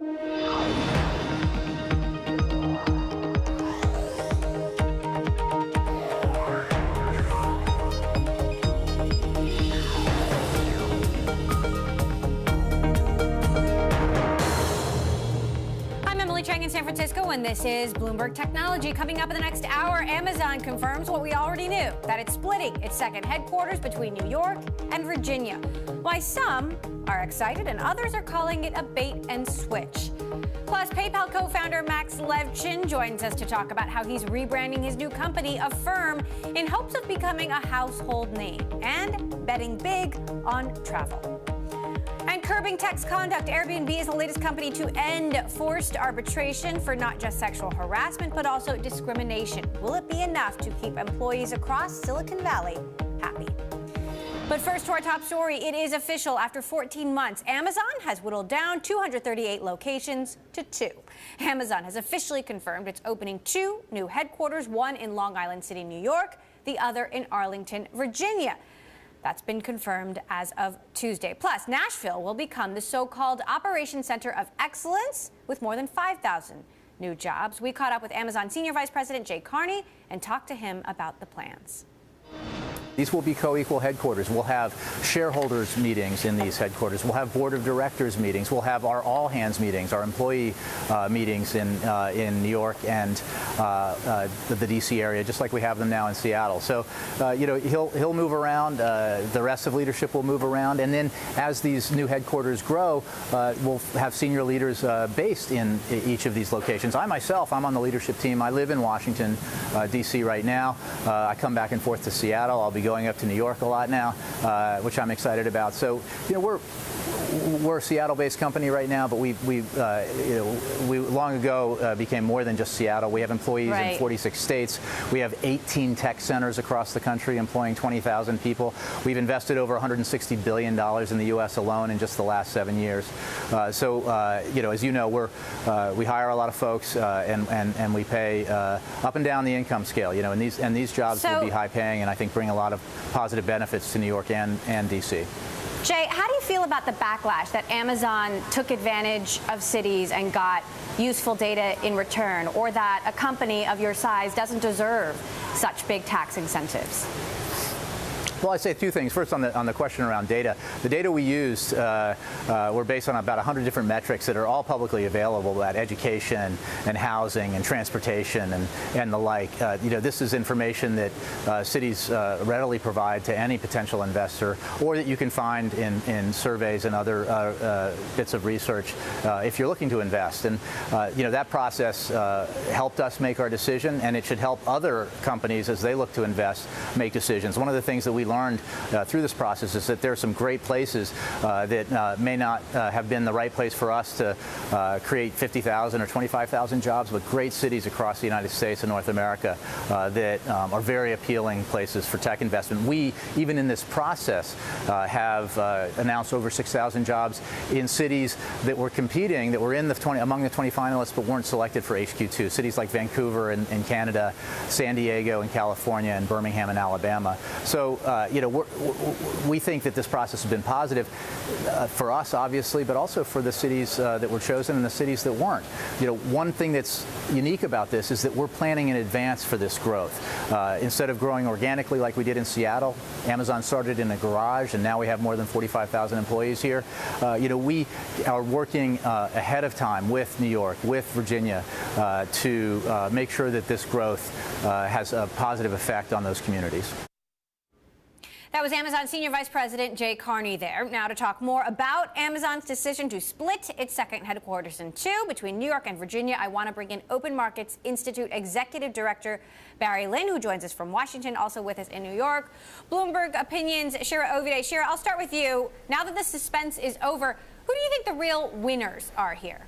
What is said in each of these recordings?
In San Francisco, and this is Bloomberg Technology. Coming up in the next hour, Amazon confirms what we already knew, that it's splitting its second headquarters between New York and Virginia. Why some are excited and others are calling it a bait and switch. Plus, PayPal co-founder Max Levchin joins us to talk about how he's rebranding his new company, Affirm, in hopes of becoming a household name and betting big on travel. And curbing tax conduct, Airbnb is the latest company to end forced arbitration for not just sexual harassment, but also discrimination. Will it be enough to keep employees across Silicon Valley happy? But first to our top story, it is official. After 14 months, Amazon has whittled down 238 locations to 2. Amazon has officially confirmed it's opening 2 new headquarters, one in Long Island City, New York, the other in Arlington, Virginia. That's been confirmed as of Tuesday. Plus, Nashville will become the so-called Operation Center of Excellence with more than 5,000 new jobs. We caught up with Amazon Senior Vice President Jay Carney and talked to him about the plans. These will be co-equal headquarters. We'll have shareholders meetings in these headquarters. We'll have board of directors meetings. We'll have our all-hands meetings, our employee meetings in New York and the D.C. area, just like we have them now in Seattle. So, he'll move around. The rest of leadership will move around, and then as these new headquarters grow, we'll have senior leaders based in each of these locations. I'm on the leadership team. I live in Washington, D.C. right now. I come back and forth to Seattle. I'll be going up to New York a lot now, which I'm excited about. So, we're a Seattle-based company right now, but we long ago became more than just Seattle. We have employees in 46 states. We have 18 tech centers across the country employing 20,000 people. We've invested over $160 billion in the U.S. alone in just the last 7 years. As you know, we hire a lot of folks and we pay up and down the income scale. And these jobs will be high-paying and I think bring a lot of positive benefits to New York and D.C. Jay, how do you feel about the backlash that Amazon took advantage of cities and got useful data in return, or that a company of your size doesn't deserve such big tax incentives? Well, I'd say 2 things. First, on the question around data. The data we used were based on about 100 different metrics that are all publicly available about education and housing and transportation and the like. This is information that cities readily provide to any potential investor, or that you can find in surveys and other bits of research if you're looking to invest. And that process helped us make our decision, and it should help other companies as they look to invest make decisions. One of the things that we learned through this process is that there are some great places that may not have been the right place for us to create 50,000 or 25,000 jobs, but great cities across the United States and North America that are very appealing places for tech investment. We, even in this process, have announced over 6,000 jobs in cities that were competing, that were in among the 20 finalists, but weren't selected for HQ2. Cities like Vancouver in Canada, San Diego in California, and Birmingham in Alabama. So, we think that this process has been positive for us, obviously, but also for the cities that were chosen and the cities that weren't. One thing that's unique about this is that we're planning in advance for this growth. Instead of growing organically like we did in Seattle, Amazon started in a garage, and now we have more than 45,000 employees here. We are working ahead of time with New York, with Virginia, to make sure that this growth has a positive effect on those communities. That was Amazon Senior Vice President Jay Carney there. Now to talk more about Amazon's decision to split its second headquarters in 2 between New York and Virginia, I want to bring in Open Markets Institute Executive Director Barry Lin, who joins us from Washington, also with us in New York. Bloomberg Opinion's Shira Ovide. Shira, I'll start with you. Now that the suspense is over, who do you think the real winners are here?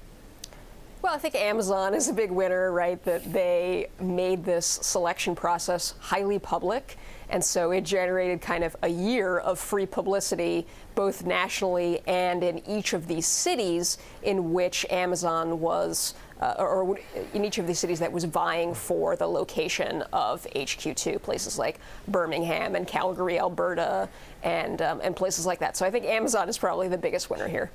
Well, I think Amazon is a big winner, right? That they made this selection process highly public. And so it generated kind of a year of free publicity, both nationally and in each of these cities in which Amazon was, or in each of these cities that was vying for the location of HQ2, places like Birmingham and Calgary, Alberta, and places like that. So I think Amazon is probably the biggest winner here.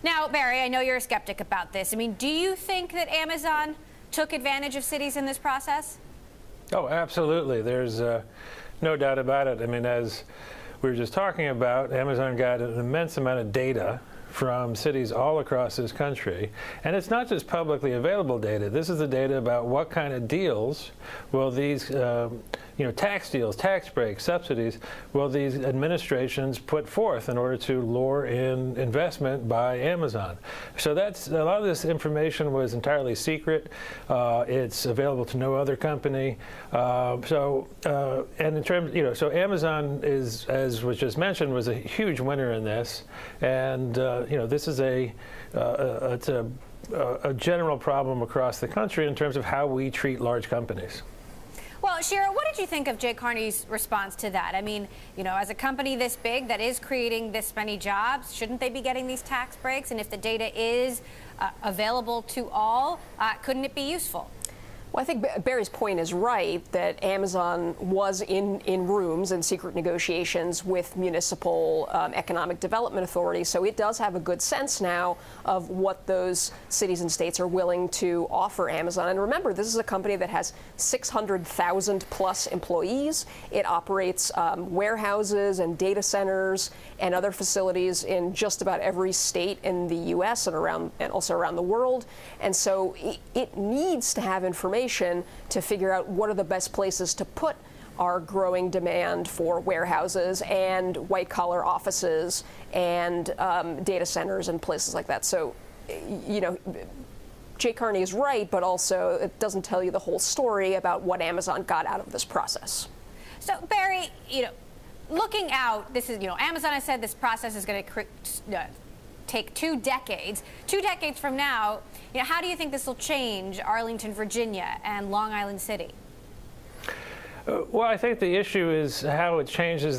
Now, Barry, I know you're a skeptic about this. I mean, do you think that Amazon took advantage of cities in this process? Oh, absolutely. There's no doubt about it. I mean, as we were just talking about, Amazon got an immense amount of data from cities all across this country. And it's not just publicly available data. This is the data about what kind of deals will these tax deals, tax breaks, subsidies, will these administrations put forth in order to lure in investment by Amazon. So that's a lot of this information was entirely secret. It's available to no other company. And in terms, so Amazon is, as was just mentioned, was a huge winner in this. And this is it's a general problem across the country in terms of how we treat large companies. Well, Shira, what did you think of Jay Carney's response to that? I mean, as a company this big that is creating this many jobs, shouldn't they be getting these tax breaks? And if the data is available to all, couldn't it be useful? Well, I think Barry's point is right that Amazon was in rooms and secret negotiations with municipal economic development authorities, so it does have a good sense now of what those cities and states are willing to offer Amazon. And remember, this is a company that has 600,000 plus employees. It operates warehouses and data centers and other facilities in just about every state in the U.S. and also around the world. And so it needs to have information to figure out what are the best places to put our growing demand for warehouses and white-collar offices and data centers and places like that. So, Jay Carney is right, but also it doesn't tell you the whole story about what Amazon got out of this process. So, Barry, looking out, this is, Amazon has said this process is going to take 2 decades. 2 decades from now, how do you think this will change Arlington, Virginia, and Long Island City? Well, I think the issue is how it changes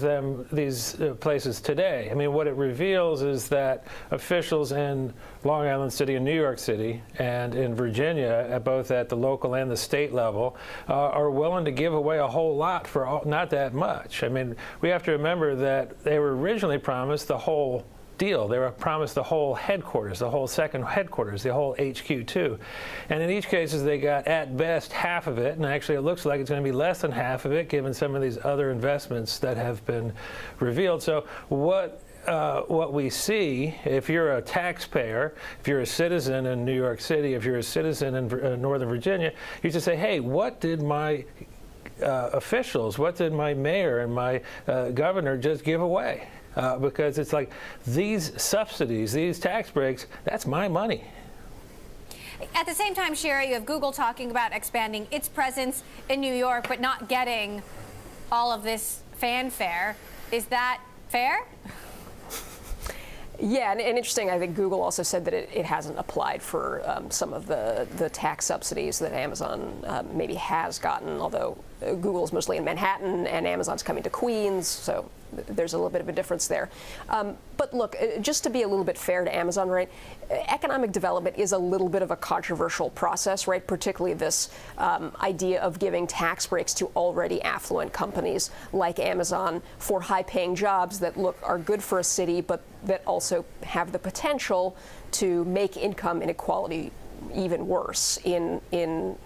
these places today. I mean, what it reveals is that officials in Long Island City and New York City and in Virginia, both at the local and the state level, are willing to give away a whole lot for not that much. I mean, we have to remember that they were originally promised the whole deal. They were promised the whole headquarters, the whole second headquarters, the whole HQ too. And in each case, they got at best half of it, and actually it looks like it's going to be less than half of it given some of these other investments that have been revealed. So what we see, if you're a taxpayer, if you're a citizen in New York City, if you're a citizen in Northern Virginia, you just say, hey, what did my officials, what did my mayor and my governor just give away? Because it's like these subsidies, these tax breaks, that's my money. At the same time, Shira, you have Google talking about expanding its presence in New York, but not getting all of this fanfare. Is that fair? Yeah, and interesting, I think Google also said that it hasn't applied for some of the tax subsidies that Amazon maybe has gotten, although Google is mostly in Manhattan and Amazon's coming to Queens, so there's a little bit of a difference there. But look, just to be a little bit fair to Amazon, right, economic development is a little bit of a controversial process, right, particularly this idea of giving tax breaks to already affluent companies like Amazon for high-paying jobs that are good for a city, but that also have the potential to make income inequality even worse in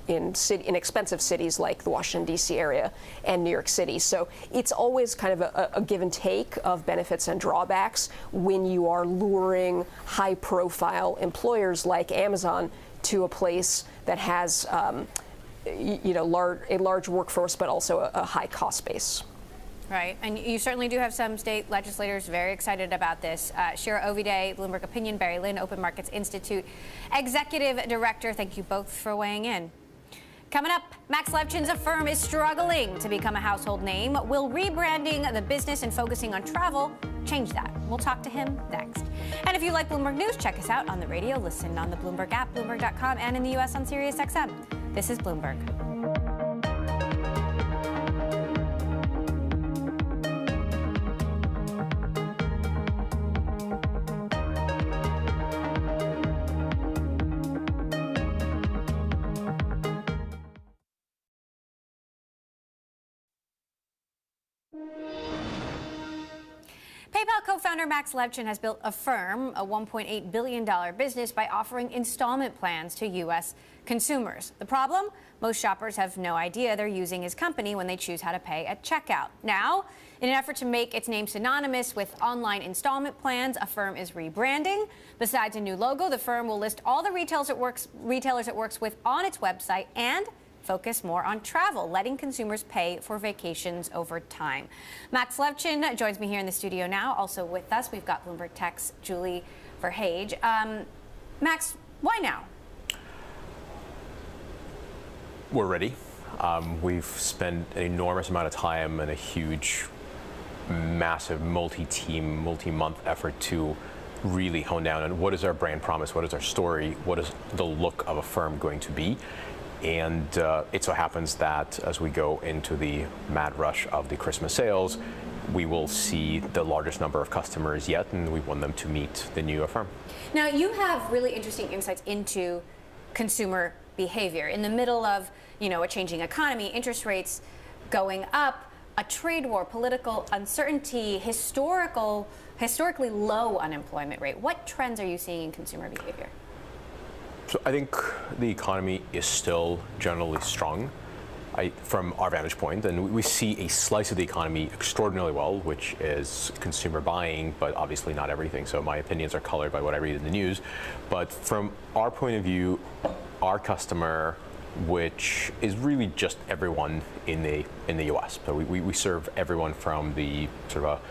expensive cities like the Washington, D.C. area and New York City. So it's always kind of a give and take of benefits and drawbacks when you are luring high-profile employers like Amazon to a place that has a large workforce but also a high cost base. Right, and you certainly do have some state legislators very excited about this. Shira Ovide, Bloomberg Opinion, Barry Lynn, Open Markets Institute Executive Director, thank you both for weighing in. Coming up, Max Levchin's firm is struggling to become a household name. Will rebranding the business and focusing on travel change that? We'll talk to him next. And if you like Bloomberg News, check us out on the radio, listen on the Bloomberg app, Bloomberg.com, and in the U.S. on SiriusXM. This is Bloomberg. PayPal co-founder Max Levchin has built Affirm, a $1.8 billion business, by offering installment plans to U.S. consumers. The problem? Most shoppers have no idea they're using his company when they choose how to pay at checkout. Now, in an effort to make its name synonymous with online installment plans, Affirm is rebranding. Besides a new logo, the firm will list all the retailers it works with on its website and focus more on travel, letting consumers pay for vacations over time. Max Levchin joins me here in the studio now. Also with us, we've got Bloomberg Tech's Julie Verhage. Max, why now? We're ready. We've spent an enormous amount of time and a huge, massive multi-team, multi-month effort to really hone down on what is our brand promise, what is our story, what is the look of Affirm going to be. And it so happens that as we go into the mad rush of the Christmas sales, we will see the largest number of customers yet, and we want them to meet the new Affirm. Now, you have really interesting insights into consumer behavior. In the middle of, a changing economy, interest rates going up, a trade war, political uncertainty, historically low unemployment rate. What trends are you seeing in consumer behavior? So I think the economy is still generally strong from our vantage point, and we see a slice of the economy extraordinarily well, which is consumer buying, but obviously not everything. So my opinions are colored by what I read in the news. But from our point of view, our customer, which is really just everyone in the U.S. So we serve everyone from the sort of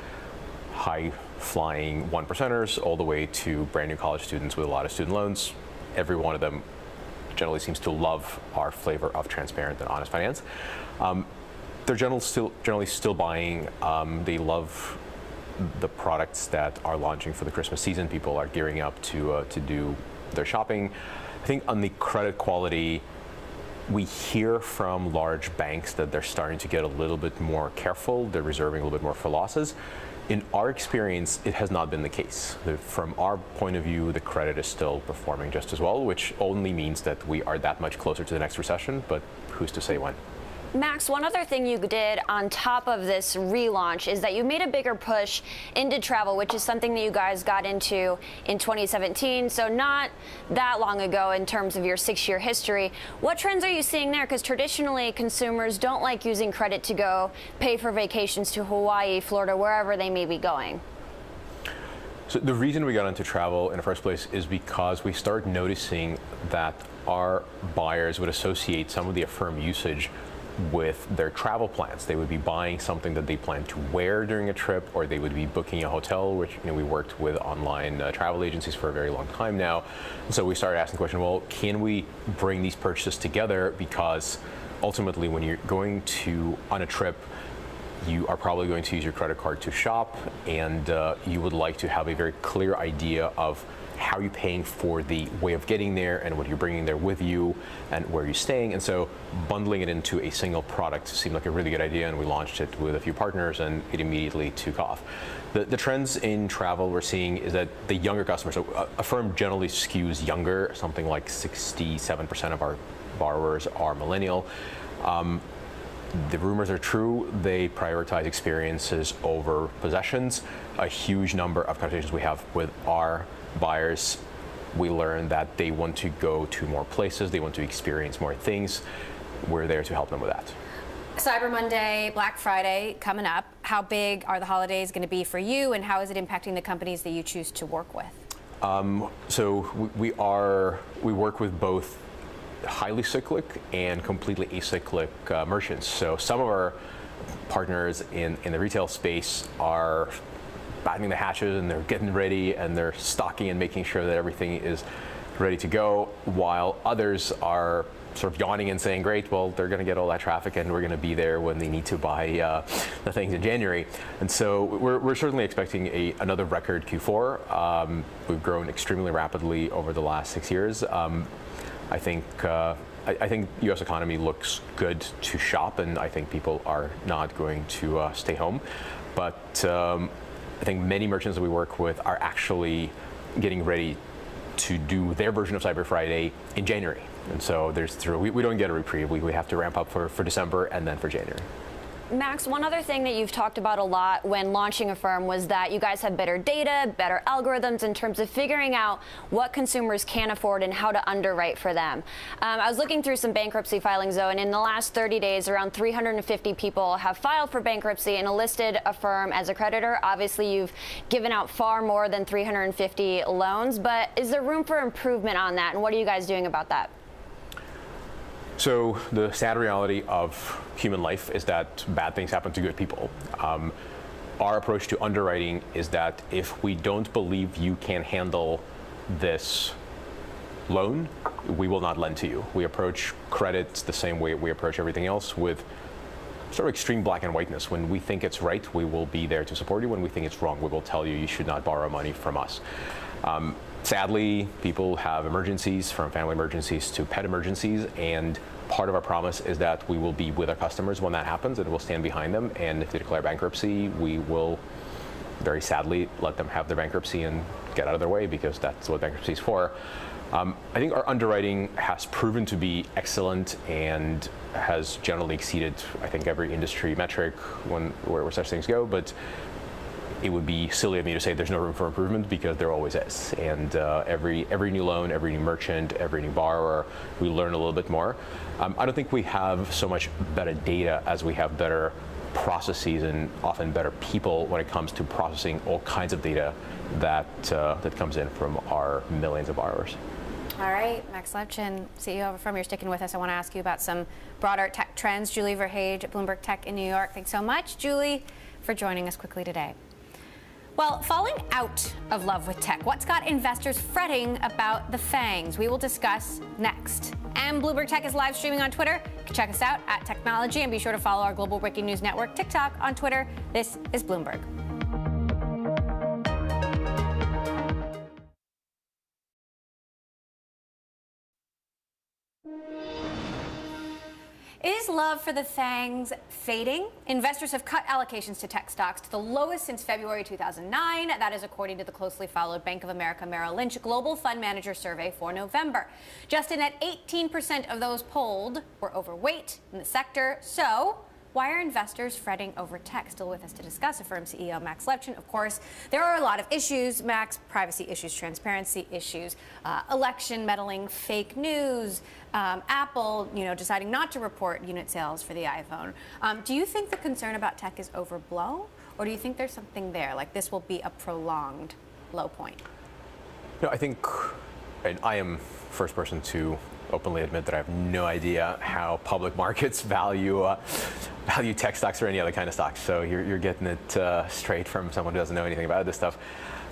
a high-flying one percenters all the way to brand new college students with a lot of student loans. Every one of them generally seems to love our flavor of transparent and honest finance. They're generally still buying. They love the products that are launching for the Christmas season. People are gearing up to do their shopping. I think on the credit quality, we hear from large banks that they're starting to get a little bit more careful. They're reserving a little bit more for losses. In our experience, it has not been the case. From our point of view, the credit is still performing just as well, which only means that we are that much closer to the next recession, but who's to say when? Max, one other thing you did on top of this relaunch is that you made a bigger push into travel, which is something that you guys got into in 2017, so not that long ago in terms of your 6-year history. What trends are you seeing there? Because traditionally, consumers don't like using credit to go pay for vacations to Hawaii, Florida, wherever they may be going. So the reason we got into travel in the first place is because we started noticing that our buyers would associate some of the Affirm usage with their travel plans. They would be buying something that they plan to wear during a trip, or they would be booking a hotel, which we worked with online travel agencies for a very long time now. And so we started asking the question, well, can we bring these purchases together? Because ultimately, when you're going on a trip, you are probably going to use your credit card to shop, and you would like to have a very clear idea of how you're paying for the way of getting there and what you're bringing there with you and where you're staying. And so bundling it into a single product seemed like a really good idea, and we launched it with a few partners, and it immediately took off. The trends in travel we're seeing is that the younger customers, so Affirm generally skews younger, something like 67% of our borrowers are millennial. The rumors are true. They prioritize experiences over possessions. A huge number of conversations we have with our buyers, we learn that they want to go to more places, they want to experience more things. We're there to help them with that. Cyber Monday, Black Friday coming up. How big are the holidays going to be for you, and how is it impacting the companies that you choose to work with? So we work with both highly cyclic and completely acyclic merchants. So some of our partners in the retail space are battening the hatches, and they're getting ready, and they're stocking and making sure that everything is ready to go, while others are sort of yawning and saying, great, well, they're going to get all that traffic, and we're going to be there when they need to buy the things in January. And so we're certainly expecting another record Q4. We've grown extremely rapidly over the last 6 years. I think U.S. economy looks good to shop, and I think people are not going to stay home. But I think many merchants that we work with are actually getting ready to do their version of Cyber Friday in January. And so we don't get a reprieve. We have to ramp up for December and then for January. Max, one other thing that you've talked about a lot when launching a firm was that you guys have better data, better algorithms in terms of figuring out what consumers can afford and how to underwrite for them. I was looking through some bankruptcy filings, though, and in the last 30 days, around 350 people have filed for bankruptcy and listed a firm as a creditor. Obviously, you've given out far more than 350 loans, but is there room for improvement on that, and what are you guys doing about that? So the sad reality of human life is that bad things happen to good people. Our approach to underwriting is that if we don't believe you can handle this loan, we will not lend to you. We approach credit the same way we approach everything else, with sort of extreme black and whiteness. When we think it's right, we will be there to support you. When we think it's wrong, we will tell you you should not borrow money from us. Sadly, people have emergencies, from family emergencies to pet emergencies, and part of our promise is that we will be with our customers when that happens, and we'll stand behind them. And if they declare bankruptcy, we will very sadly let them have their bankruptcy and get out of their way, because that's what bankruptcy is for. I think our underwriting has proven to be excellent and has generally exceeded, I think, every industry metric where such things go. But it would be silly of me to say there's no room for improvement, because there always is. And every new loan, every new merchant, every new borrower, we learn a little bit more. I don't think we have so much better data as we have better processes and often better people when it comes to processing all kinds of data that comes in from our millions of borrowers. All right, Max Levchin, CEO of a firm, you're sticking with us. I want to ask you about some broader tech trends. Julie Verhage at Bloomberg Tech in New York. Thanks so much, Julie, for joining us quickly today. Well, falling out of love with tech, what's got investors fretting about the FANGs? We will discuss next. And Bloomberg Tech is live streaming on Twitter. You can check us out at Technology, and be sure to follow our Global Breaking News Network, TikTok, on Twitter. This is Bloomberg. Is love for the FANGs fading? Investors have cut allocations to tech stocks to the lowest since February 2009. That is according to the closely followed Bank of America Merrill Lynch Global Fund Manager Survey for November. Just a net 18% of those polled were overweight in the sector. So why are investors fretting over tech? Still with us to discuss, a firm CEO, Max Levchin. Of course, there are a lot of issues, Max: privacy issues, transparency issues, election meddling, fake news, Apple, deciding not to report unit sales for the iPhone. Do you think the concern about tech is overblown, or do you think there's something there, like this will be a prolonged low point? No, I think, and I am first person to openly admit that I have no idea how public markets value tech stocks or any other kind of stocks. So you're getting it straight from someone who doesn't know anything about this stuff.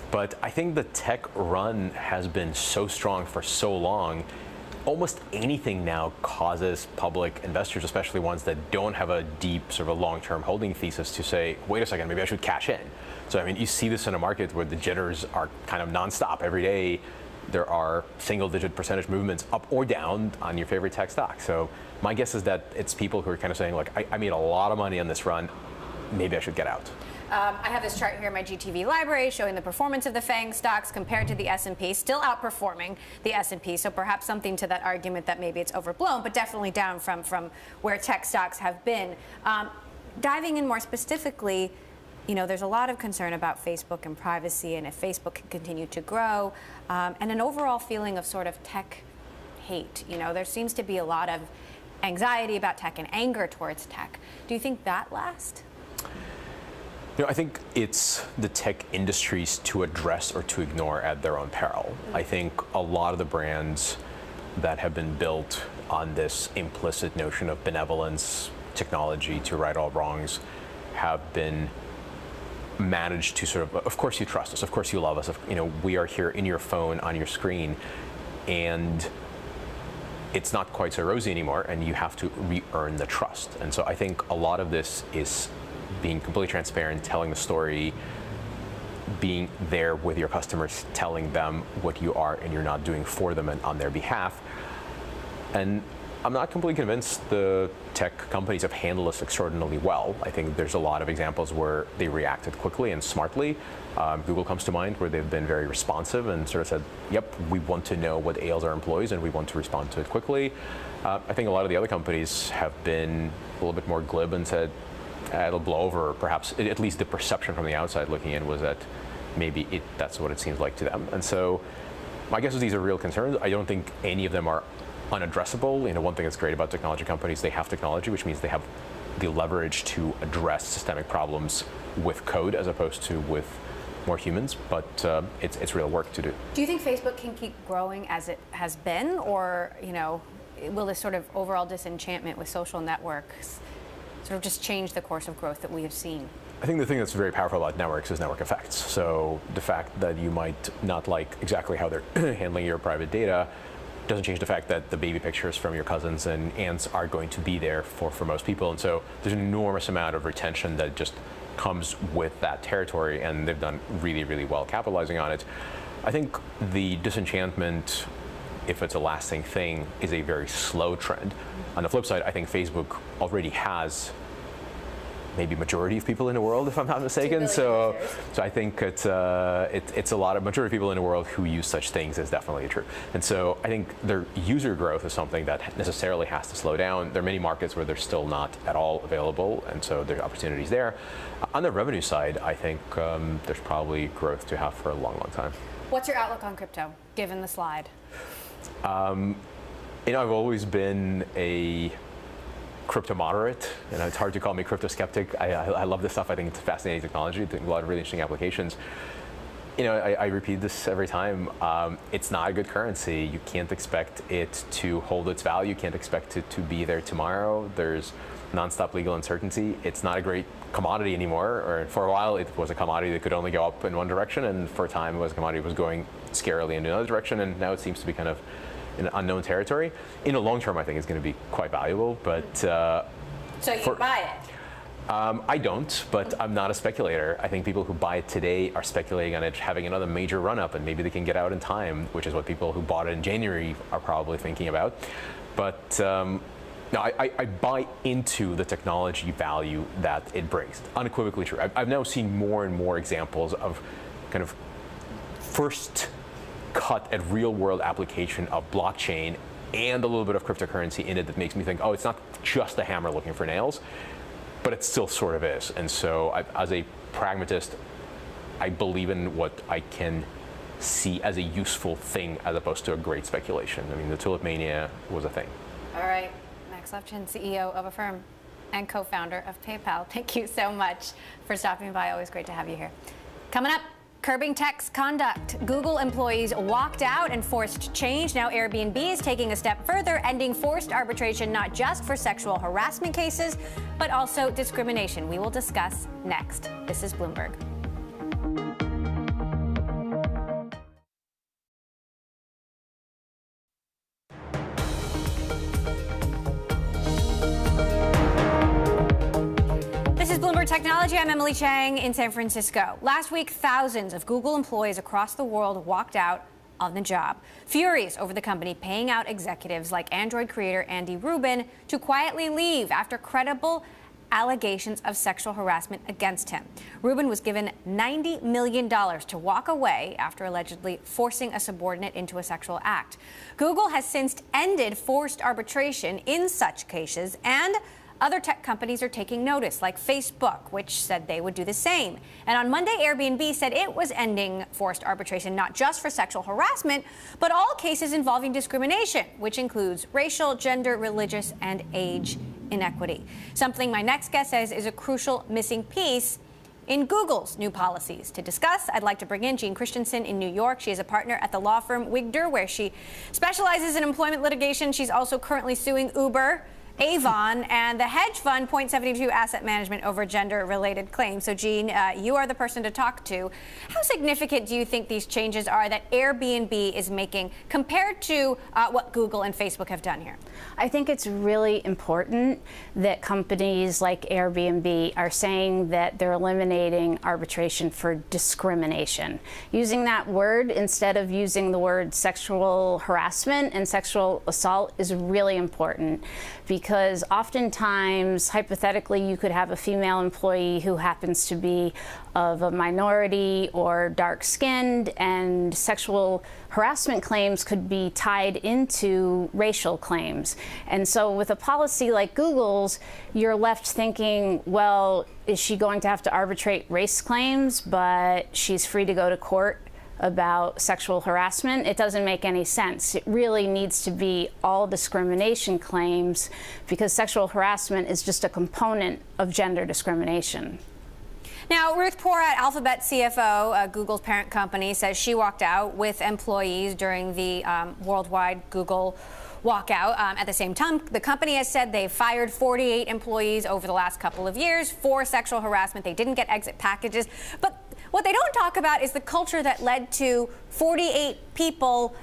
But I think the tech run has been so strong for so long. Almost anything now causes public investors, especially ones that don't have a deep sort of a long-term holding thesis, to say, wait a second, maybe I should cash in. So I mean, you see this in a market where the jitters are kind of nonstop. Every day there are single-digit percentage movements up or down on your favorite tech stock. So my guess is that it's people who are kind of saying, look, I made a lot of money on this run, maybe I should get out. I have this chart here in my GTV library showing the performance of the FANG stocks compared to the S&P, still outperforming the S&P. So perhaps something to that argument that maybe it's overblown, but definitely down from where tech stocks have been. Diving in more specifically, there's a lot of concern about Facebook and privacy, and if Facebook can continue to grow, and an overall feeling of sort of tech hate. There seems to be a lot of anxiety about tech and anger towards tech. Do you think that lasts? I think it's the tech industries to address or to ignore at their own peril. I think a lot of the brands that have been built on this implicit notion of benevolence, technology to right all wrongs, have been managed to sort of course you trust us, of course you love us, we are here in your phone, on your screen, and it's not quite so rosy anymore, and you have to re-earn the trust. And so I think a lot of this is being completely transparent, telling the story, being there with your customers, telling them what you are and you're not doing for them and on their behalf. And I'm not completely convinced the tech companies have handled this extraordinarily well. I think there's a lot of examples where they reacted quickly and smartly. Google comes to mind, where they've been very responsive and sort of said, yep, we want to know what ails our employees and we want to respond to it quickly. I think a lot of the other companies have been a little bit more glib and said, it'll blow over. Perhaps at least the perception from the outside looking in was that maybe that's what it seems like to them. And so my guess is these are real concerns. I don't think any of them are unaddressable. One thing that's great about technology companies, they have technology, which means they have the leverage to address systemic problems with code as opposed to with more humans, but it's real work to do. Do you think Facebook can keep growing as it has been, or will this sort of overall disenchantment with social networks sort of just change the course of growth that we have seen? I think the thing that's very powerful about networks is network effects. So the fact that you might not like exactly how they're handling your private data doesn't change the fact that the baby pictures from your cousins and aunts are going to be there for most people. And so there's an enormous amount of retention that just comes with that territory, and they've done really, really well capitalizing on it. I think the disenchantment, if it's a lasting thing, is a very slow trend. On the flip side, I think Facebook already has maybe majority of people in the world, if I'm not mistaken. So I think it's a lot of majority of people in the world who use such things is definitely true. And so I think their user growth is something that necessarily has to slow down. There are many markets where they're still not at all available, and so there are opportunities there. On the revenue side, I think there's probably growth to have for a long, long time. What's your outlook on crypto, given the slide? I've always been a crypto moderate, and it's hard to call me crypto skeptic. I love this stuff. I think it's fascinating technology. I think a lot of really interesting applications. I repeat this every time. It's not a good currency. You can't expect it to hold its value. You can't expect it to be there tomorrow. There's nonstop legal uncertainty. It's not a great commodity anymore. Or for a while, it was a commodity that could only go up in one direction, and for a time, it was a commodity that was going scarily in another direction. And now it seems to be kind of in unknown territory. In the long term, I think it's going to be quite valuable, but so you buy it? I don't, but I'm not a speculator. I think people who buy it today are speculating on it having another major run-up, and maybe they can get out in time, which is what people who bought it in January are probably thinking about. But no, I buy into the technology value that it brings. Unequivocally true. I've now seen more and more examples of kind of first cut at real world application of blockchain and a little bit of cryptocurrency in it that makes me think, oh, it's not just a hammer looking for nails, but it still sort of is. And so as a pragmatist, I believe in what I can see as a useful thing as opposed to a great speculation. I mean, the tulip mania was a thing. All right, Max Levchin, CEO of Affirm and co-founder of PayPal. Thank you so much for stopping by. Always great to have you here. Coming up, curbing tech's conduct. Google employees walked out and forced change. Now Airbnb is taking a step further, ending forced arbitration not just for sexual harassment cases, but also discrimination. We will discuss next. This is Bloomberg. Bloomberg Technology. I'm Emily Chang in San Francisco. Last week, thousands of Google employees across the world walked out on the job, furious over the company paying out executives like Android creator Andy Rubin to quietly leave after credible allegations of sexual harassment against him. Rubin was given $90 million to walk away after allegedly forcing a subordinate into a sexual act. Google has since ended forced arbitration in such cases, and other tech companies are taking notice, like Facebook, which said they would do the same. And on Monday, Airbnb said it was ending forced arbitration not just for sexual harassment, but all cases involving discrimination, which includes racial, gender, religious, and age inequity. Something my next guest says is a crucial missing piece in Google's new policies. To discuss, I'd like to bring in Jean Christensen in New York. She is a partner at the law firm Wigder, where she specializes in employment litigation. She's also currently suing Uber, Avon, and the hedge fund Point72 Asset Management over gender-related claims. So, Jean, you are the person to talk to. How significant do you think these changes are that Airbnb is making compared to what Google and Facebook have done here? I think it's really important that companies like Airbnb are saying that they're eliminating arbitration for discrimination. Using that word instead of using the word sexual harassment and sexual assault is really important, because because oftentimes, hypothetically, you could have a female employee who happens to be of a minority or dark-skinned, and sexual harassment claims could be tied into racial claims. And so with a policy like Google's, you're left thinking, well, is she going to have to arbitrate race claims, but she's free to go to court about sexual harassment? It doesn't make any sense. It really needs to be all discrimination claims, because sexual harassment is just a component of gender discrimination. Now, Ruth Porat, Alphabet CFO, Google's parent company, says she walked out with employees during the worldwide Google walkout. At the same time, the company has said they've fired 48 employees over the last couple of years for sexual harassment. They didn't get exit packages. But what they don't talk about is the culture that led to 48 people,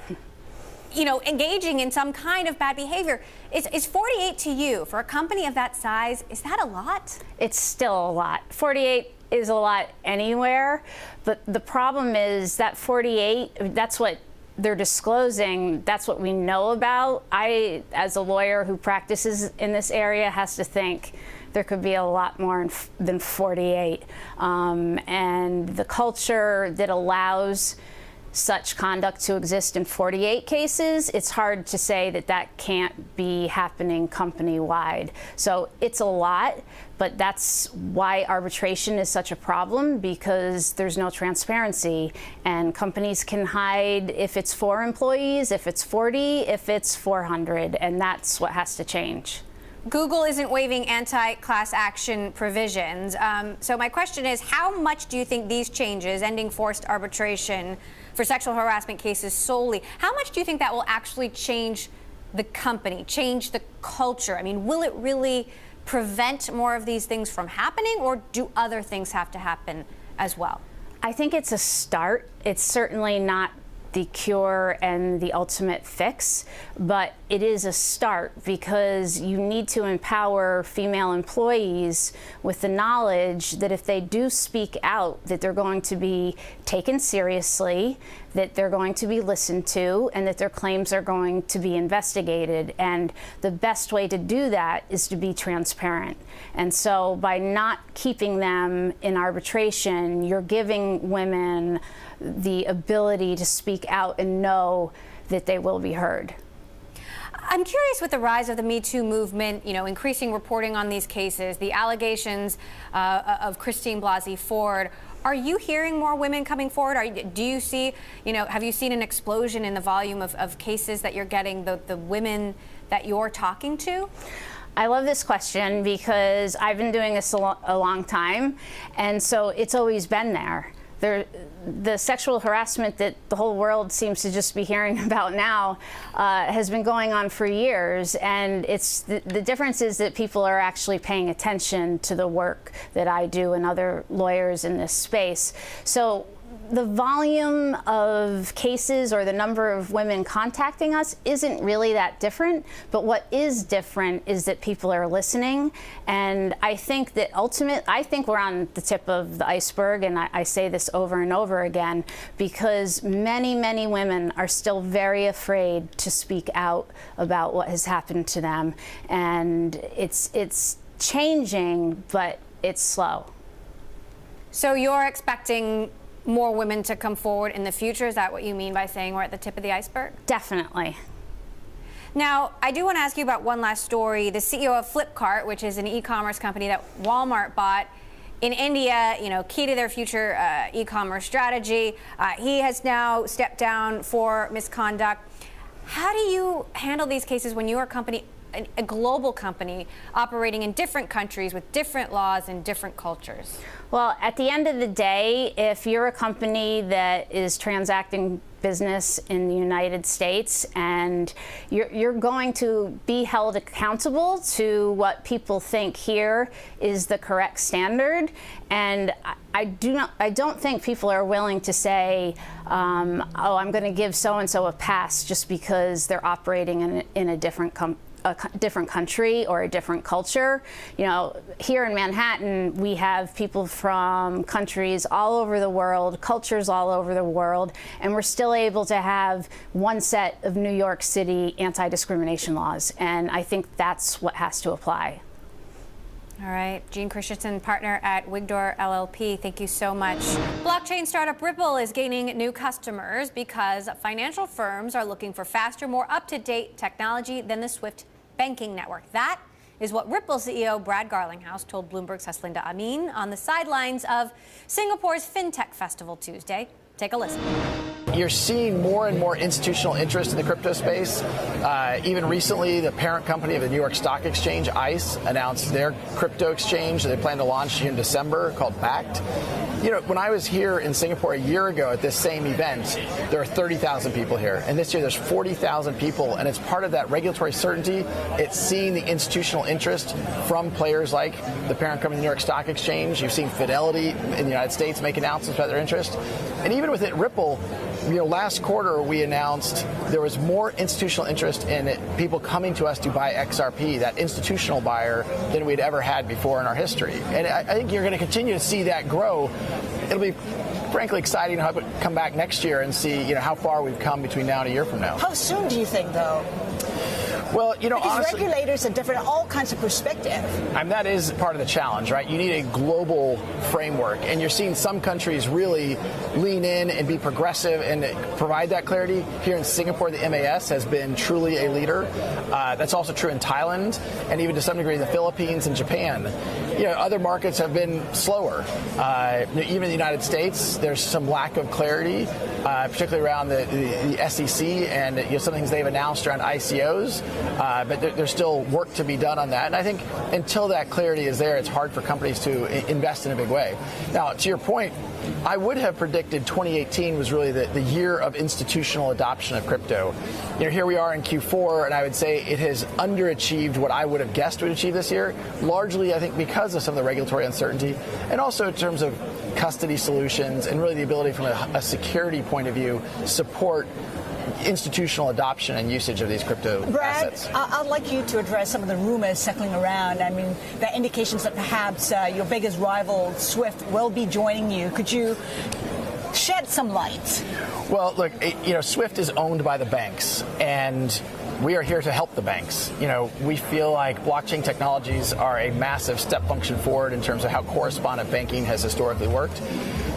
you know, engaging in some kind of bad behavior. Is 48 to you, for a company of that size, is that a lot? It's still a lot. 48 is a lot anywhere, but the problem is that 48, that's what they're disclosing, that's what we know about. I, as a lawyer who practices in this area, has to think there could be a lot more than 48. And the culture that allows such conduct to exist in 48 cases, it's hard to say that that can't be happening company-wide. So it's a lot, but that's why arbitration is such a problem, because there's no transparency, and companies can hide if it's 4 employees, if it's 40, if it's 400, and that's what has to change. Google isn't waiving anti-class action provisions. So my question is, how much do you think these changes, ending forced arbitration for sexual harassment cases solely, how much do you think that will actually change the company, change the culture? I mean, will it really prevent more of these things from happening, or do other things have to happen as well? I think it's a start. It's certainly not the cure and the ultimate fix, but it is a start, because you need to empower female employees with the knowledge that if they do speak out, that they're going to be taken seriously, that they're going to be listened to, and that their claims are going to be investigated. And the best way to do that is to be transparent. And so by not keeping them in arbitration, you're giving women the ability to speak out and know that they will be heard. I'm curious, with the rise of the Me Too movement, you know, increasing reporting on these cases, the allegations of Christine Blasey Ford, are you hearing more women coming forward? Do you see, you know, have you seen an explosion in the volume of cases that you're getting, the women that you're talking to? I love this question, because I've been doing this a long time, and so it's always been there. The sexual harassment that the whole world seems to just be hearing about now has been going on for years, and it's the difference is that people are actually paying attention to the work that I do and other lawyers in this space. So the volume of cases or the number of women contacting us isn't really that different, but what is different is that people are listening. And I think that I think we're on the tip of the iceberg, and I say this over and over again, because many, many women are still very afraid to speak out about what has happened to them. And it's changing, but it's slow. So you're expecting more women to come forward in the future? Is that what you mean by saying we're at the tip of the iceberg? Definitely. Now, I do want to ask you about one last story. The CEO of Flipkart, which is an e-commerce company that Walmart bought in India, you know, key to their future e-commerce strategy, he has now stepped down for misconduct. How do you handle these cases when you are a global company operating in different countries with different laws and different cultures? Well, at the end of the day, if you're a company that is transacting business in the United States, and you're going to be held accountable to what people think here is the correct standard. And I don't think people are willing to say, oh, I'm going to give so-and-so a pass just because they're operating in a different a different country or a different culture. You know, here in Manhattan, we have people from countries all over the world, cultures all over the world, and we're still able to have one set of New York City anti-discrimination laws. And I think that's what has to apply. All right, Gene Christensen, partner at Wigdor LLP, thank you so much. Blockchain startup Ripple is gaining new customers because financial firms are looking for faster, more up-to-date technology than the SWIFT banking network. That is what Ripple CEO Brad Garlinghouse told Bloomberg's Haslinda Amin on the sidelines of Singapore's FinTech Festival Tuesday. Take a listen. You're seeing more and more institutional interest in the crypto space. Even recently, the parent company of the New York Stock Exchange, ICE, announced their crypto exchange that they plan to launch in December called Backed. You know, when I was here in Singapore a year ago at this same event, there were 30,000 people here. And this year there's 40,000 people. And it's part of that regulatory certainty. It's seeing the institutional interest from players like the parent company of the New York Stock Exchange. You've seen Fidelity in the United States make announcements about their interest. And even with it, Ripple, you know, last quarter we announced there was more institutional interest in people coming to us to buy XRP, that institutional buyer, than we'd ever had before in our history. And I think you're going to continue to see that grow. It'll be frankly exciting to have it come back next year and see, you know, how far we've come between now and a year from now. How soon do you think, though? Well, you know, because honestly, regulators are different, all kinds of perspective. And that is part of the challenge, right? You need a global framework, and you're seeing some countries really lean in and be progressive and provide that clarity. Here in Singapore, the MAS has been truly a leader. That's also true in Thailand, and even to some degree the Philippines and Japan. You know, other markets have been slower. Even in the United States, there's some lack of clarity, particularly around the SEC and, you know, some things they've announced around ICOs. But there's still work to be done on that. And I think until that clarity is there, it's hard for companies to invest in a big way. Now, to your point, I would have predicted 2018 was really the year of institutional adoption of crypto. You know, here we are in Q4, and I would say it has underachieved what I would have guessed would achieve this year, largely, I think, because of some of the regulatory uncertainty, and also in terms of custody solutions and really the ability from a security point of view support institutional adoption and usage of these crypto assets. Brad, I'd like you to address some of the rumors circling around. I mean, there are indications that perhaps your biggest rival, SWIFT, will be joining you. Could you shed some light? Well, look, you know, SWIFT is owned by the banks, and we are here to help the banks. You know, we feel like blockchain technologies are a massive step function forward in terms of how correspondent banking has historically worked.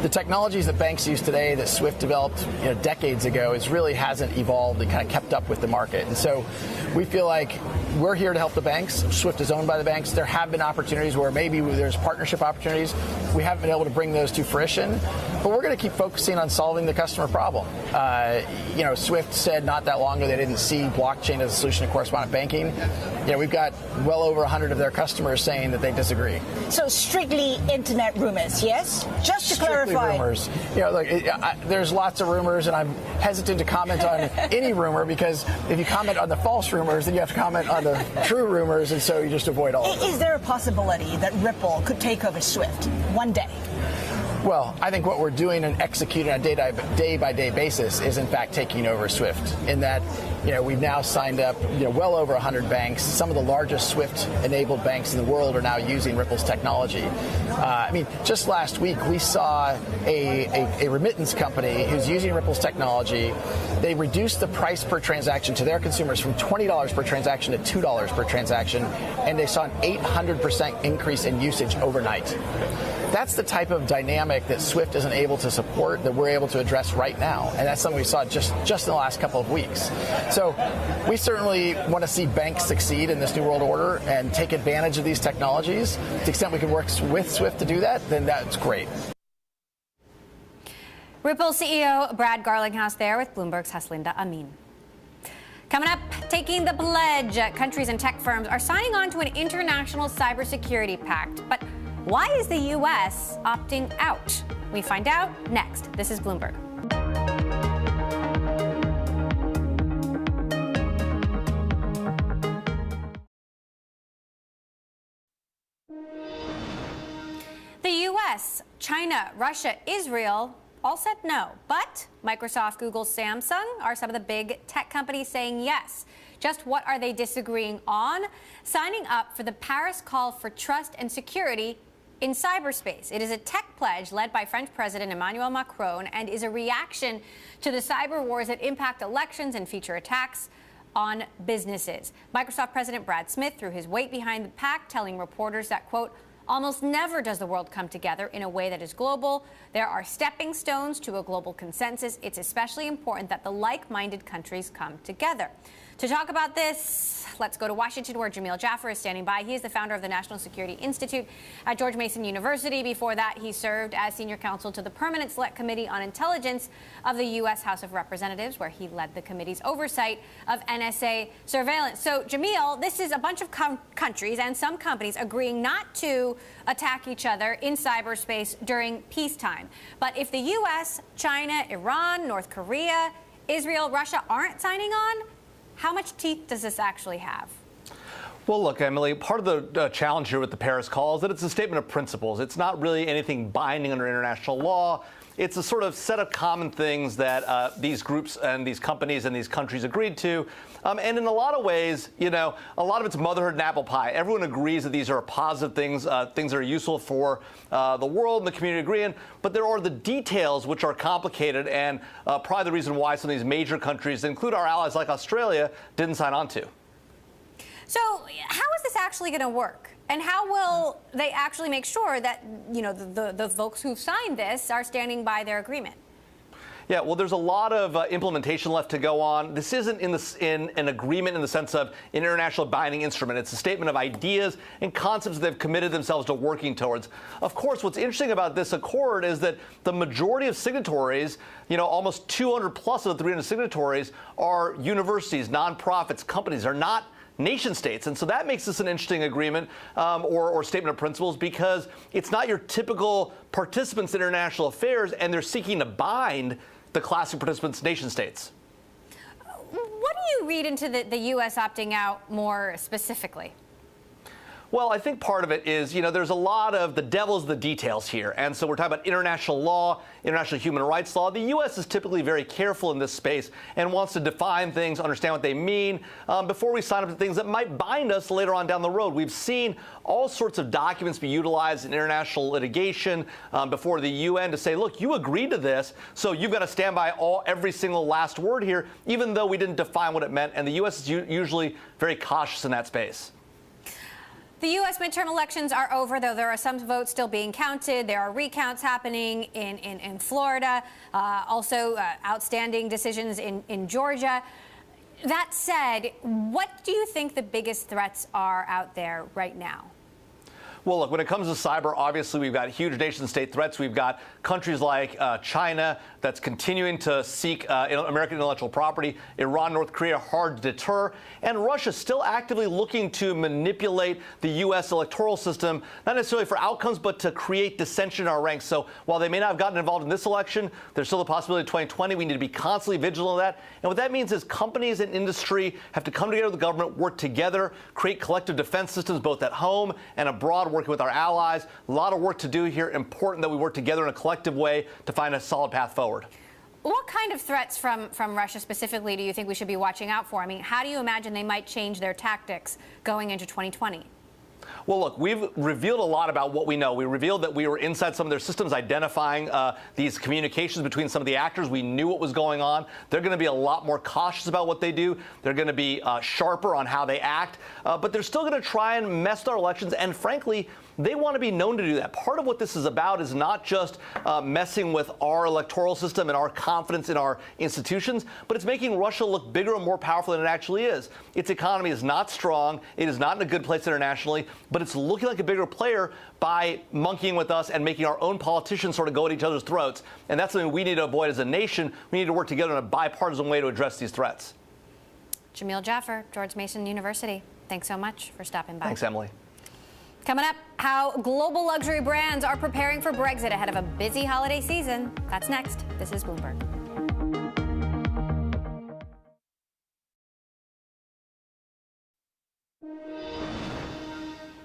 The technologies that banks use today that SWIFT developed, you know, decades ago really hasn't evolved and kind of kept up with the market. And so we feel like we're here to help the banks. SWIFT is owned by the banks. There have been opportunities where maybe there's partnership opportunities. We haven't been able to bring those to fruition, but we're going to keep focusing on solving the customer problem. You know, SWIFT said not that long ago they didn't see blockchain as a solution to correspondent banking. You know, we've got well over 100 of their customers saying that they disagree. So strictly internet rumors, yes? Just to clarify. Rumors. You know, look, there's lots of rumors, and I'm hesitant to comment on any rumor, because if you comment on the false rumors, then you have to comment on the true rumors, and so you just avoid all of them. Is there a possibility that Ripple could take over SWIFT one day? Well, I think what we're doing and executing on a day-by-day basis is, in fact, taking over SWIFT. In that, you know, we've now signed up, you know, well over 100 banks. Some of the largest SWIFT-enabled banks in the world are now using Ripple's technology. I mean, just last week we saw a remittance company who's using Ripple's technology. They reduced the price per transaction to their consumers from $20 per transaction to $2 per transaction, and they saw an 800% increase in usage overnight. That's the type of dynamic that SWIFT isn't able to support that we're able to address right now. And that's something we saw just in the last couple of weeks. So we certainly want to see banks succeed in this new world order and take advantage of these technologies. To the extent we can work with SWIFT to do that, then that's great. Ripple CEO Brad Garlinghouse there with Bloomberg's Haslinda Amin. Coming up, taking the pledge. Countries and tech firms are signing on to an international cybersecurity pact. But why is the U.S. opting out? We find out next. This is Bloomberg. The U.S., China, Russia, Israel all said no. But Microsoft, Google, Samsung are some of the big tech companies saying yes. Just what are they disagreeing on? Signing up for the Paris Call for Trust and Security in cyberspace. It is a tech pledge led by French President Emmanuel Macron and is a reaction to the cyber wars that impact elections and feature attacks on businesses. Microsoft President Brad Smith threw his weight behind the pack, telling reporters that, quote, almost never does the world come together in a way that is global. There are stepping stones to a global consensus. It's especially important that the like-minded countries come together. To talk about this, let's go to Washington, where Jamil Jaffer is standing by. He is the founder of the National Security Institute at George Mason University. Before that, he served as senior counsel to the Permanent Select Committee on Intelligence of the U.S. House of Representatives, where he led the committee's oversight of NSA surveillance. So, Jamil, this is a bunch of countries and some companies agreeing not to attack each other in cyberspace during peacetime. But if the U.S., China, Iran, North Korea, Israel, Russia aren't signing on, how much teeth does this actually have? Well, look, Emily, part of the challenge here with the Paris Call is that it's a statement of principles. It's not really anything binding under international law. It's a sort of set of common things that these groups and these companies and these countries agreed to. And in a lot of ways, you know, a lot of it's motherhood and apple pie. Everyone agrees that these are positive things, things that are useful for the world and the community agreeing. But there are the details which are complicated and probably the reason why some of these major countries, include our allies like Australia, didn't sign on to. So how is this actually going to work? And how will they actually make sure that, you know, the folks who've signed this are standing by their agreement? Yeah, well, there's a lot of implementation left to go on. This isn't in an agreement in the sense of an international binding instrument. It's a statement of ideas and concepts they've committed themselves to working towards. Of course, what's interesting about this accord is that the majority of signatories, you know, almost 200 plus of the 300 signatories are universities, nonprofits, companies. Are not nation states. And so that makes this an interesting agreement or statement of principles, because it's not your typical participants in international affairs, and they're seeking to bind the classic participants, nation states. What do you read into the U.S. opting out more specifically? Well, I think part of it is, you know, there's a lot of the devil's the details here. And so we're talking about international law, international human rights law. The U.S. is typically very careful in this space and wants to define things, understand what they mean before we sign up to things that might bind us later on down the road. We've seen all sorts of documents be utilized in international litigation before the UN to say, look, you agreed to this, so you've got to stand by every single last word here, even though we didn't define what it meant. And the U.S. is usually very cautious in that space. The U.S. midterm elections are over, though there are some votes still being counted. There are recounts happening in Florida, also outstanding decisions in Georgia. That said, what do you think the biggest threats are out there right now? Well, look, when it comes to cyber, obviously we've got huge nation-state threats. We've got countries like China that's continuing to seek American intellectual property. Iran, North Korea, hard to deter. And Russia still actively looking to manipulate the U.S. electoral system, not necessarily for outcomes, but to create dissension in our ranks. So while they may not have gotten involved in this election, there's still a possibility of 2020. We need to be constantly vigilant of that. And what that means is companies and industry have to come together with the government, work together, create collective defense systems both at home and abroad, working with our allies. A lot of work to do here. Important that we work together in a collective way to find a solid path forward. What kind of threats from Russia specifically do you think we should be watching out for? I mean, how do you imagine they might change their tactics going into 2020? Well, look, we've revealed a lot about what we know. We revealed that we were inside some of their systems, identifying these communications between some of the actors. We knew what was going on. They're going to be a lot more cautious about what they do. They're going to be sharper on how they act. But they're still going to try and mess with our elections. And frankly, they want to be known to do that. Part of what this is about is not just messing with our electoral system and our confidence in our institutions, but it's making Russia look bigger and more powerful than it actually is. Its economy is not strong. It is not in a good place internationally, but it's looking like a bigger player by monkeying with us and making our own politicians sort of go at each other's throats. And that's something we need to avoid as a nation. We need to work together in a bipartisan way to address these threats. Jamil Jaffer, George Mason University. Thanks so much for stopping by. Thanks, Emily. Coming up, how global luxury brands are preparing for Brexit ahead of a busy holiday season. That's next. This is Bloomberg.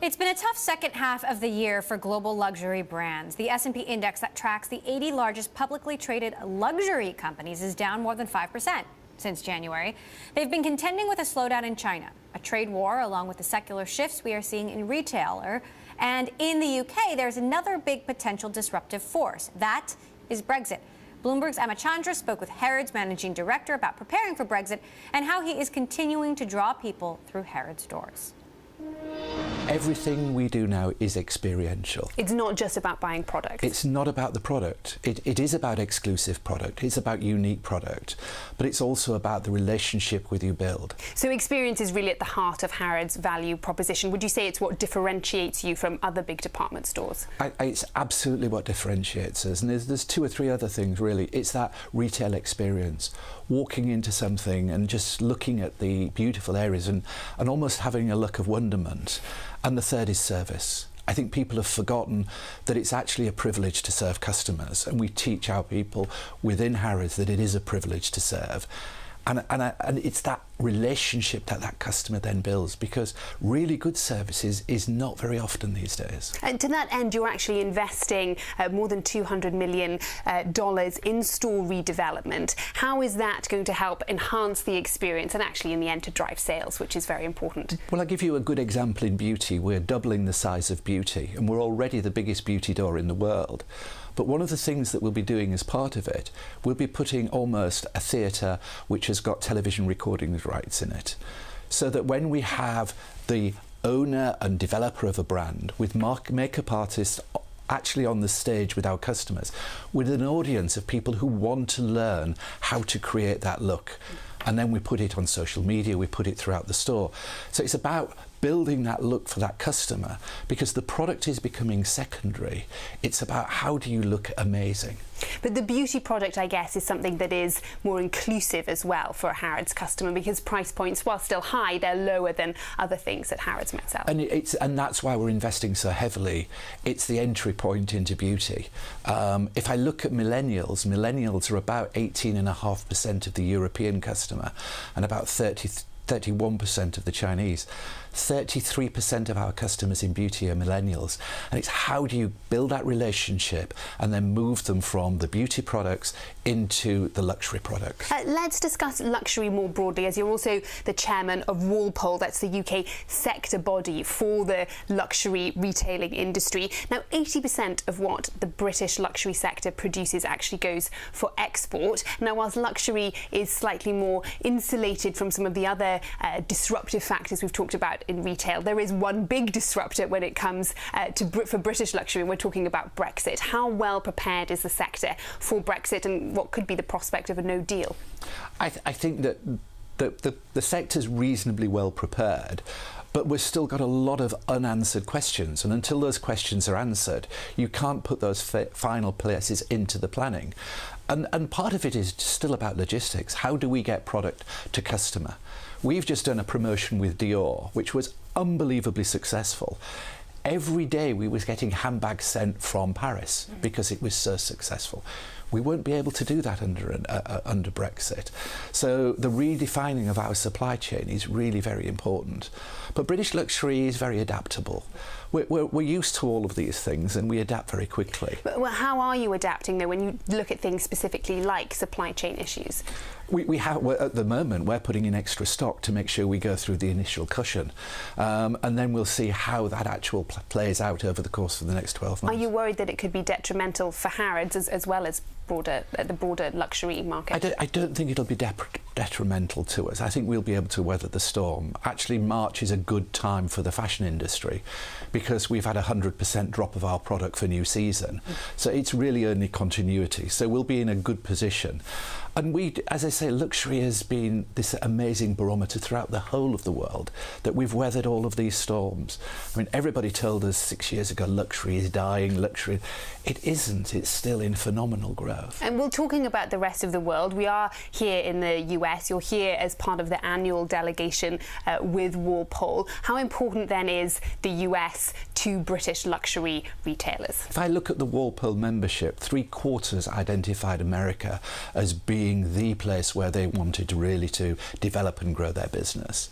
It's been a tough second half of the year for global luxury brands. The S&P index that tracks the 80 largest publicly traded luxury companies is down more than 5% since January. They've been contending with a slowdown in China, a trade war, along with the secular shifts we are seeing in retailer. And in the UK, there's another big potential disruptive force. That is Brexit. Bloomberg's Emma Chandra spoke with Harrods managing director about preparing for Brexit and how he is continuing to draw people through Harrods doors. Everything we do now is experiential. It's not just about buying products. It's not about the product. It is about exclusive product. It's about unique product. But it's also about the relationship with you build. So experience is really at the heart of Harrods' value proposition. Would you say it's what differentiates you from other big department stores? It's absolutely what differentiates us. And there's two or three other things, really. It's that retail experience. Walking into something and just looking at the beautiful areas and almost having a look of wonderment. And the third is service. I think people have forgotten that it's actually a privilege to serve customers, and we teach our people within Harrods that it is a privilege to serve. And it's that relationship that customer then builds, because really good services is not very often these days. And to that end, you're actually investing more than $200 million in store redevelopment. How is that going to help enhance the experience and actually in the end to drive sales, which is very important? Well, I'll give you a good example in beauty. We're doubling the size of beauty, and we're already the biggest beauty door in the world. But one of the things that we'll be doing as part of it, we'll be putting almost a theatre which has got television recording rights in it. So that when we have the owner and developer of a brand with makeup artists actually on the stage with our customers, with an audience of people who want to learn how to create that look. And then we put it on social media, we put it throughout the store. So it's about building that look for that customer, because the product is becoming secondary. It's about how do you look amazing. But the beauty product, I guess, is something that is more inclusive as well for a Harrods customer, because price points, while still high, they're lower than other things that Harrods might sell. And that's why we're investing so heavily. It's the entry point into beauty. If I look at millennials are about 18.5% of the European customer and about 31% of the Chinese. 33% of our customers in beauty are millennials, and it's how do you build that relationship and then move them from the beauty products into the luxury products. Let's discuss luxury more broadly, as you're also the chairman of Walpole. That's the UK sector body for the luxury retailing industry. Now, 80% of what the British luxury sector produces actually goes for export. Now, whilst luxury is slightly more insulated from some of the other disruptive factors we've talked about in retail, there is one big disruptor when it comes for British luxury, and we're talking about Brexit. How well prepared is the sector for Brexit, and what could be the prospect of a no deal? I think that the sector's reasonably well prepared, but we've still got a lot of unanswered questions, and until those questions are answered, you can't put those final places into the planning. And part of it is still about logistics. How do we get product to customer? We've just done a promotion with Dior, which was unbelievably successful. Every day we was getting handbags sent from Paris because it was so successful. We won't be able to do that under Brexit. So the redefining of our supply chain is really very important. But British luxury is very adaptable. We're used to all of these things, and we adapt very quickly. Well, how are you adapting, though, when you look at things specifically like supply chain issues? At the moment, we're putting in extra stock to make sure we go through the initial cushion. And then we'll see how that actually plays out over the course of the next 12 months. Are you worried that it could be detrimental for Harrods as well as the broader luxury market? I don't think it'll be detrimental to us. I think we'll be able to weather the storm. Actually, March is a good time for the fashion industry because we've had a 100% drop of our product for new season. So it's really only continuity. So we'll be in a good position. And as I say, luxury has been this amazing barometer throughout the whole of the world, that we've weathered all of these storms. I mean, everybody told us 6 years ago, luxury is dying, luxury. It isn't. It's still in phenomenal growth. And we're talking about the rest of the world. We are here in the US. You're here as part of the annual delegation with Walpole. How important then is the US to British luxury retailers? If I look at the Walpole membership, 3/4 identified America as being the place where they wanted really to develop and grow their business.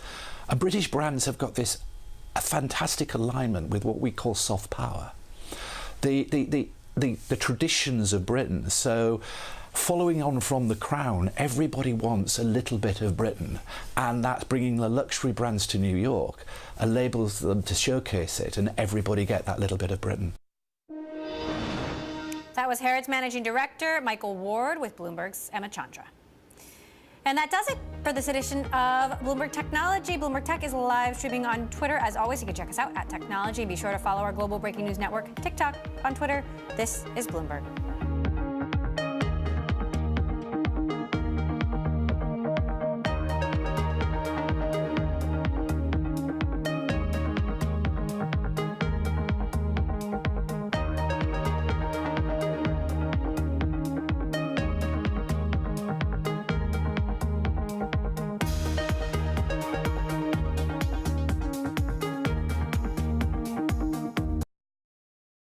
And British brands have got this a fantastic alignment with what we call soft power. The traditions of Britain. So following on from the Crown, everybody wants a little bit of Britain, and that's bringing the luxury brands to New York, labels them to showcase it, and everybody get that little bit of Britain. That was Harrods Managing Director Michael Ward with Bloomberg's Emma Chandra. And that does it for this edition of Bloomberg Technology. Bloomberg Tech is live streaming on Twitter. As always, you can check us out at Technology. Be sure to follow our global breaking news network, TikTok, on Twitter. This is Bloomberg.